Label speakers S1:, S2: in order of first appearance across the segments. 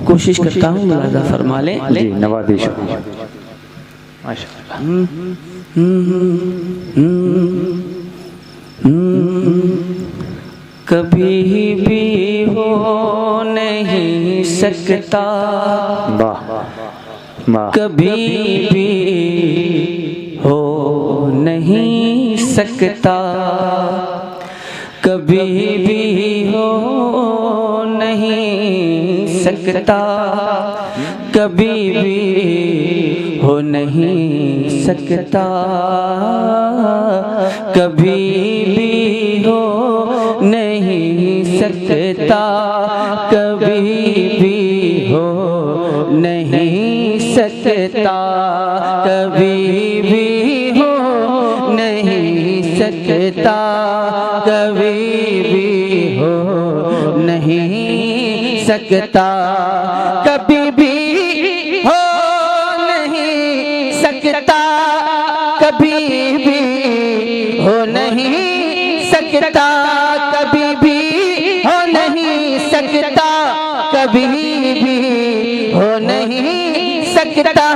S1: कोशिश करता हूँ, मुलाजा फरमा लें जी।
S2: नवाज़िश
S1: कभी भी हो नहीं सकता, कभी भी हो नहीं सकता, कभी भी हो नहीं सकता, कभी भी हो नहीं सकता, कभी भी हो नहीं सकता, कभी भी हो नहीं सकता, कभी भी हो नहीं सकता, कभी भी हो नहीं सकता, कभी भी हो नहीं सकता, कभी भी हो नहीं सकता, कभी भी हो नहीं सकता, कभी भी हो नहीं सकता,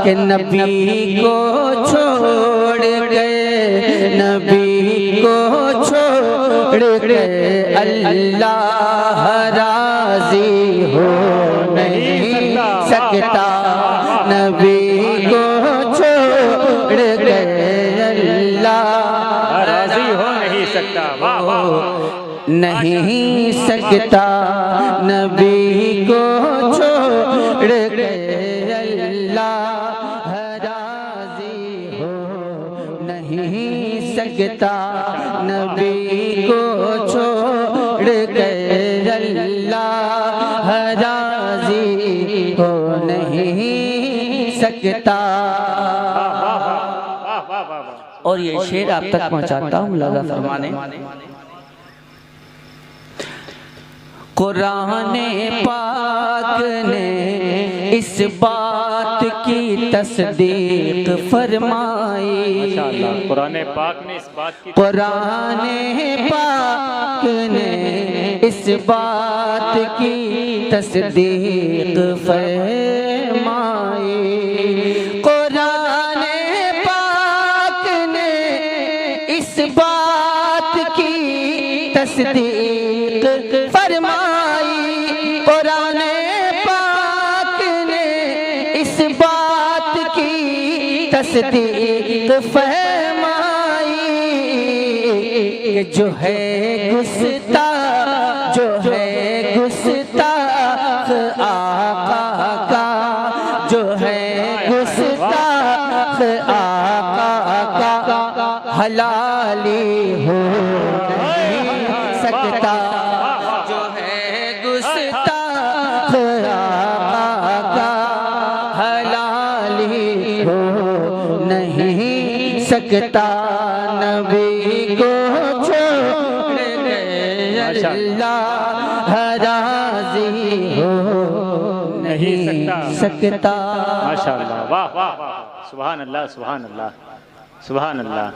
S1: कि नबी को छोड़ गए, नबी को छोड़ गए अल्लाह राजी हो नहीं सकता, नबी को छोड़ गए अल्लाह
S2: राजी हो नहीं सकता,
S1: नहीं सकता, नबी को छोड़ गए अल्लाह राजी हो नहीं सकता, नबी को छोड़ गए अल्लाह राजी हो नहीं सकता। और ये शेर आप तक पहुंचाता हूँ, मुलाजा फरमाने। कुरान पाक ने इस बात की तस्दीक फरमाई,
S2: कुरान पाक ने इस बात की,
S1: कुरान पाक ने इस बात की तस्दीक फरमाई, कुरान पाक ने इस बात की तस्दीक फरमाई, कुरान पाक ने इस बात की तस्दीक फरमाई, कि जो है गुस्ताख, जो है गुस्ताख आका का, जो है गुस्ताख आका का, हलाली हो नहीं सकता, जो है गुस्ताख आका हलाली हो नहीं सकता, नबी को छोड़ गए अल्लाह राजी हो नहीं सकता।
S2: माशाअल्लाह, वाह वाह वाह, सुभान अल्लाह, सुभान अल्लाह, सुभान अल्लाह,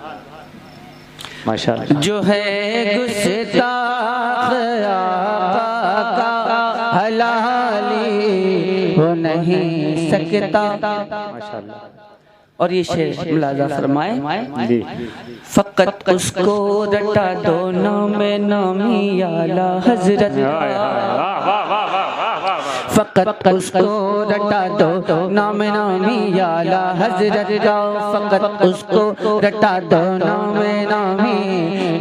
S2: माशाअल्लाह।
S1: जो है गुस्ताख आका का हलाली हो नहीं सकता,
S2: माशाअल्लाह।
S1: और ये शेर मुलाजा फरमाए
S2: जी।
S1: फकत उसको रटा दो नाम नामी आला हजरत, फकत उसको रटा दो नाम नामी आला हजरत का, फकत उसको रटा दो नाम नामी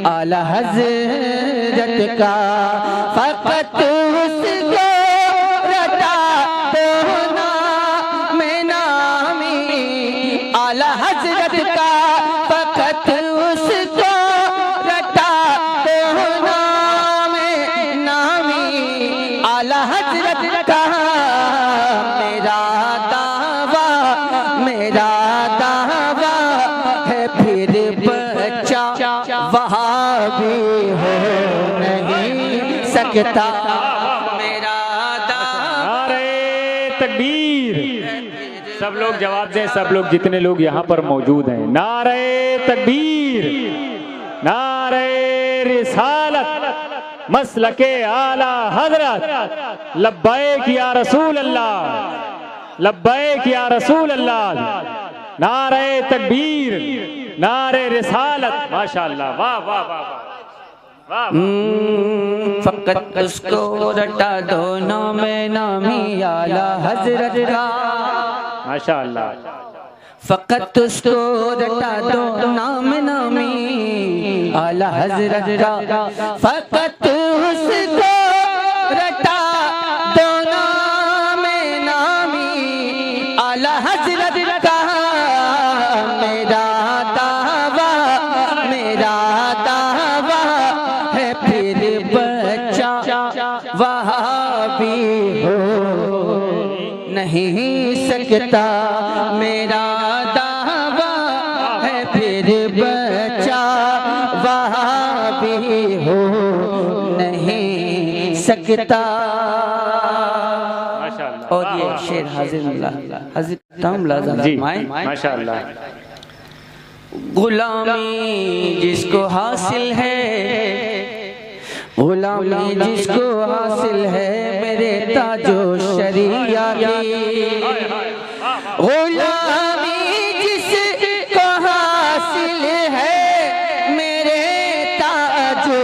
S1: आला हजरत का, फकत उसको रटा दो नाम नामी आला हजरत का, फकत उसको रटा दो नाम नामी आला हजरत का, मेरा दावा, मेरा दावा है फिर बच्चा वहाबी हो नहीं सकता, मेरा दावा।
S2: नारे तकबीर, सब लोग जवाब दें, सब लोग जितने लोग यहाँ पर मौजूद हैं। नारे तकबीर, नारे रिसालत, मसलके आला हजरत, लब्बैक या रसूल अल्लाह, लब्बैक या रसूल अल्लाह, नारे तकबीर, नारे रिसालत। माशाअल्लाह, वाह वाह वाह वाह।
S1: फकत उसको रटा दोनों में नामी आला हजरत का,
S2: माशाअल्लाह।
S1: फकत उसको रटा दो नाम नामी आला हजरत का, फकत उसको रटा दो नाम नामी आला हजरत का। मेरा दावा है फिर बच्चा वहाबी हो नहीं सकता। मेरा दावा है फिर बच्चा वहाबी हो नहीं सकता। और ये शेर हाजिर
S2: जी माशाअल्लाह।
S1: गुलामी जिसको हासिल है, गुलामी जिसको हासिल है मेरे ताजो शरिया की, गुलामी जिसको हासिल है मेरे ताजो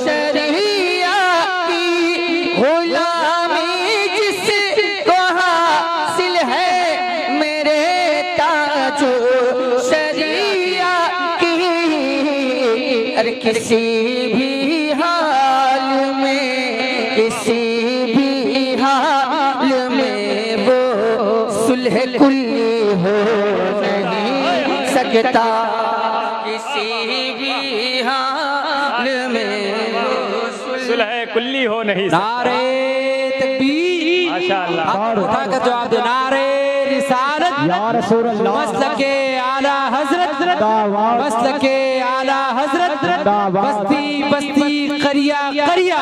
S1: शरिया की, गुलामी जिसको हासिल है मेरे ताजो शरिया की। अरे किसी भी हाल में, किसी भी हाल में वो सुलह कुल्ली हो नहीं सकता। किसी भी हाल में वो
S2: सुलह कुल्ली हो नहीं सकता।
S3: नारे तकबीर,
S2: माशाअल्लाह।
S3: उठा कर जवाब दे। नारे रिसालत
S4: या रसूल अल्लाह,
S3: मसलके आला हजरत, मसलके आला हजरत, बस्ती बस्ती करिया करिया,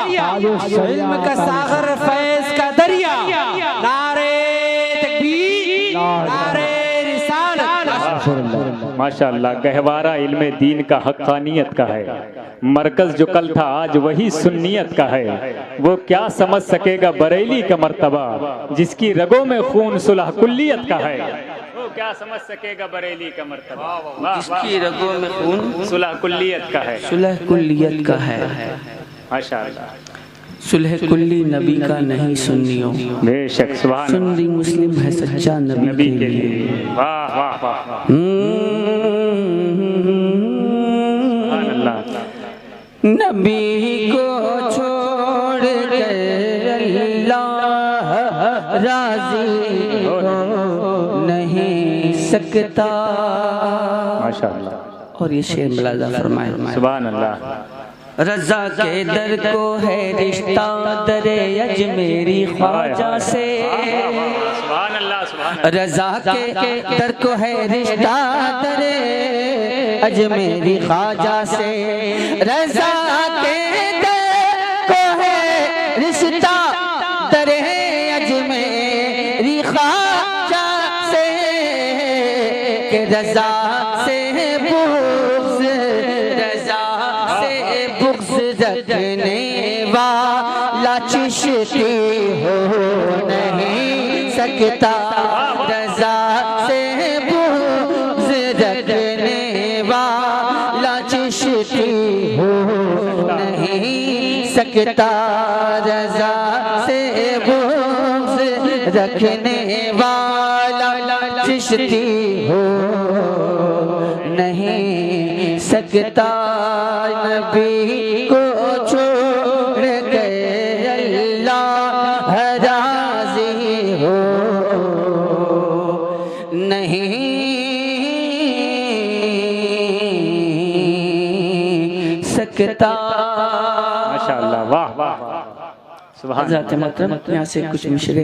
S3: इल्म का सागर फैज का दरिया। नारे तकबीर, नारे रिसालत।
S2: माशाअल्लाह। गहवारा इल्मे दीन का हक्कानियत का है, मरकज जो कल था आज वही सुन्नियत का है। वो क्या समझ सकेगा बरेली का मर्तबा, जिसकी रगों में खून सुलह कुल्लियत का है। वो क्या समझ सकेगा बरेली का मर्तबा,
S1: जिसकी रगों में खून
S2: सुलह कुल्लियत का है।
S1: सुलह कुल्लियत का है।
S2: माशाअल्लाह।
S1: सुलह कुल्ली नबी का नहीं सुन्नियों,
S2: बेशक सुभान
S1: सुन्नी मुस्लिम है सच्चा नबी
S2: नबी
S1: के
S2: के
S1: लिए।
S2: लिए। वाह वाह वाह वाह। सुभान अल्लाह।
S1: नबी को छोड़ कर अल्लाह राजी हो नहीं सकता।
S2: माशाअल्लाह।
S1: और ये शेर मुलाजा फरमाए।
S2: सुभान अल्लाह।
S1: रजा के दर को है रिश्ता दरे अजमेरी ख्वाजा से,
S2: सुभान अल्लाह सुभान अल्लाह।
S1: रजा के दर को है रिश्ता दरे अजमेरी ख्वाजा से, रजा के दर को है रिश्ता दरे अजमेरी ख्वाजा से, के रजा से बुग़्ज़, रजा से बुग़्ज़ रखने वाला चिश्ती हो नहीं सकता। रजा से बुग़्ज़ रखने वाला चिश्ती हो नहीं सकता। रजा से बुग़्ज़ रखने वाला चिश्ती हो नहीं सकता। नबी को छोड़ गए अल्लाह राज़ी हो नहीं सकता।
S2: माशाअल्लाह। वाह वाह वाह। सुभान अल्लाह।
S1: हज़रत मोहतरम यहाँ से कुछ मिसरे